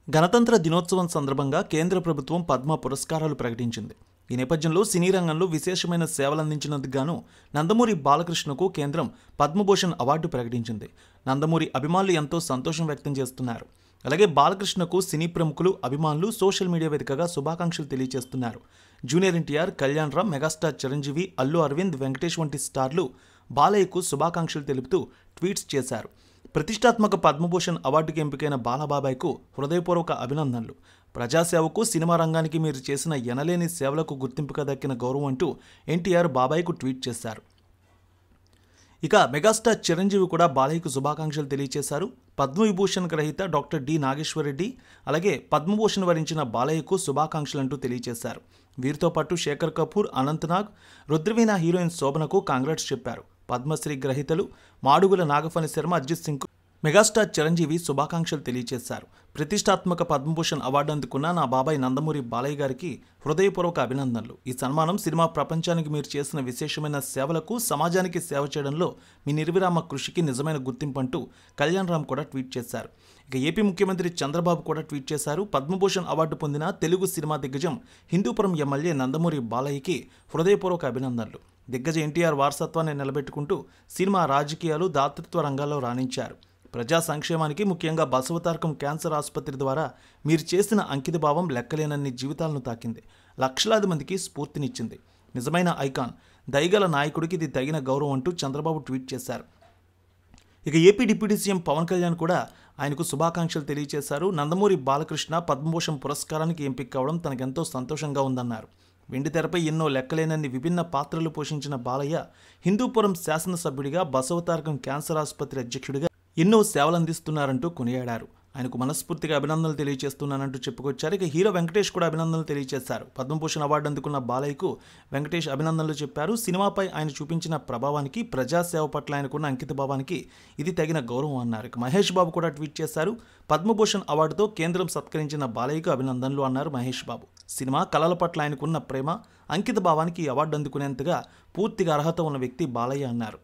గణతంత్ర దినోత్సవం సందర్భంగా కేంద్ర ప్రభుత్వం పద్మ పురస్కారాలు ప్రకటించింది. ఈ నేపథ్యంలో సినీ రంగంలో విశేషమైన సేవలందించినందుకు గాను నందమూరి బాలకృష్ణకు కేంద్రం పద్మభూషణ్ అవార్డు ప్రకటించింది. నందమూరి అభిమానులు ఎంతో సంతోషం వ్యక్తం చేస్తున్నారు. అలాగే బాలకృష్ణకు సినీ ప్రముఖులు, అభిమానులు సోషల్ మీడియా వేదికగా శుభాకాంక్షలు తెలియజేస్తున్నారు. జూనియర్ ఎన్టీఆర్, కళ్యాణ్ రామ్, మెగాస్టార్ చిరంజీవి, అల్లు అరవింద్, వెంకటేష్ వంటి స్టార్లు బాలయ్యకు శుభాకాంక్షలు తెలుపుతూ ట్వీట్స్ చేశారు. ప్రతిష్టాత్మక పద్మభూషణ్ అవార్డుకి ఎంపికైన బాలబాబాయ్కు హృదయపూర్వక అభినందనలు. ప్రజాసేవకు, సినిమా రంగానికి మీరు చేసిన ఎనలేని సేవలకు గుర్తింపుగా దక్కిన గౌరవం అంటూ ఎన్టీఆర్ బాబాయ్కు ట్వీట్ చేశారు. ఇక మెగాస్టార్ చిరంజీవి కూడా బాలయ్యకు శుభాకాంక్షలు తెలియజేశారు. పద్మవిభూషణ్ గ్రహీత డాక్టర్ డి నాగేశ్వరరెడ్డి అలాగే పద్మభూషణ్ వరించిన బాలయ్యకు శుభాకాంక్షలంటూ తెలియజేశారు. వీరితో పాటు శేఖర్ కపూర్, అనంతనాగ్, రుద్రవీణ హీరోయిన్ శోభనకు కాంగ్రాట్స్ చెప్పారు. పద్మశ్రీ గ్రహీతలు మాడుగుల నాగఫణి శర్మ, అజిత్ సింగ్, మెగాస్టార్ చిరంజీవి శుభాకాంక్షలు తెలియజేశారు. ప్రతిష్టాత్మక పద్మభూషణ్ అవార్డు అందుకున్న నా బాబాయ్ నందమూరి బాలయ్య గారికి హృదయపూర్వక అభినందనలు. ఈ సన్మానం సినిమా ప్రపంచానికి మీరు చేసిన విశేషమైన సేవలకు, సమాజానికి సేవ చేయడంలో మీ నిర్విరామ కృషికి నిజమైన గుర్తింపు అంటూ కళ్యాణ్ రామ్ కూడా ట్వీట్ చేశారు. ఇక ఏపీ ముఖ్యమంత్రి చంద్రబాబు కూడా ట్వీట్ చేశారు. పద్మభూషణ్ అవార్డు పొందిన తెలుగు సినిమా దిగ్గజం హిందూపురం ఎమ్మెల్యే నందమూరి బాలయ్యకి హృదయపూర్వక అభినందనలు. దిగ్గజ ఎన్టీఆర్ వారసత్వాన్ని నిలబెట్టుకుంటూ సినిమా, రాజకీయాలు, దాతృత్వ రంగాల్లో రాణించారు. ప్రజా సంక్షేమానికి, ముఖ్యంగా బసవతారకం క్యాన్సర్ ఆసుపత్రి ద్వారా మీరు చేసిన అంకితభావం లెక్కలేనన్ని జీవితాలను తాకింది. లక్షలాది మందికి స్ఫూర్తినిచ్చింది. నిజమైన ఐకాన్, దయగల నాయకుడికి ఇది తగిన గౌరవం అంటూ చంద్రబాబు ట్వీట్ చేశారు. ఇక AP deputy CM Pawan Kalyan కూడా ఆయనకు శుభాకాంక్షలు తెలియజేశారు. నందమూరి బాలకృష్ణ పద్మభూషణ్ పురస్కారానికి ఎంపిక కావడం తనకెంతో సంతోషంగా ఉందన్నారు. వెండితెరపై ఎన్నో లెక్కలేనన్ని విభిన్న పాత్రలు పోషించిన బాలయ్య హిందూపురం శాసనసభ్యుడిగా, బసవతారకం క్యాన్సర్ ఆసుపత్రి అధ్యక్షుడిగా ఎన్నో సేవలందిస్తున్నారంటూ కొనియాడారు. ఆయనకు మనస్ఫూర్తిగా అభినందనలు తెలియజేస్తున్నానంటూ చెప్పుకొచ్చారు. ఇక హీరో వెంకటేష్ కూడా అభినందనలు తెలియజేశారు. పద్మభూషణ్ అవార్డు అందుకున్న బాలయ్యకు వెంకటేష్ అభినందనలు చెప్పారు. సినిమాపై ఆయన చూపించిన ప్రభావానికి, ప్రజాసేవ పట్ల ఆయనకున్న అంకితభావానికి ఇది తగిన గౌరవం అన్నారు. ఇక మహేష్ బాబు కూడా ట్వీట్ చేశారు. పద్మభూషణ్ అవార్డుతో కేంద్రం సత్కరించిన బాలయ్యకు అభినందనలు అన్నారు మహేష్ బాబు. సినిమా, కళల పట్ల ఆయనకున్న ప్రేమ, అంకితభావానికి ఈ అవార్డు అందుకునేంతగా పూర్తిగా అర్హత ఉన్న వ్యక్తి బాలయ్య అన్నారు.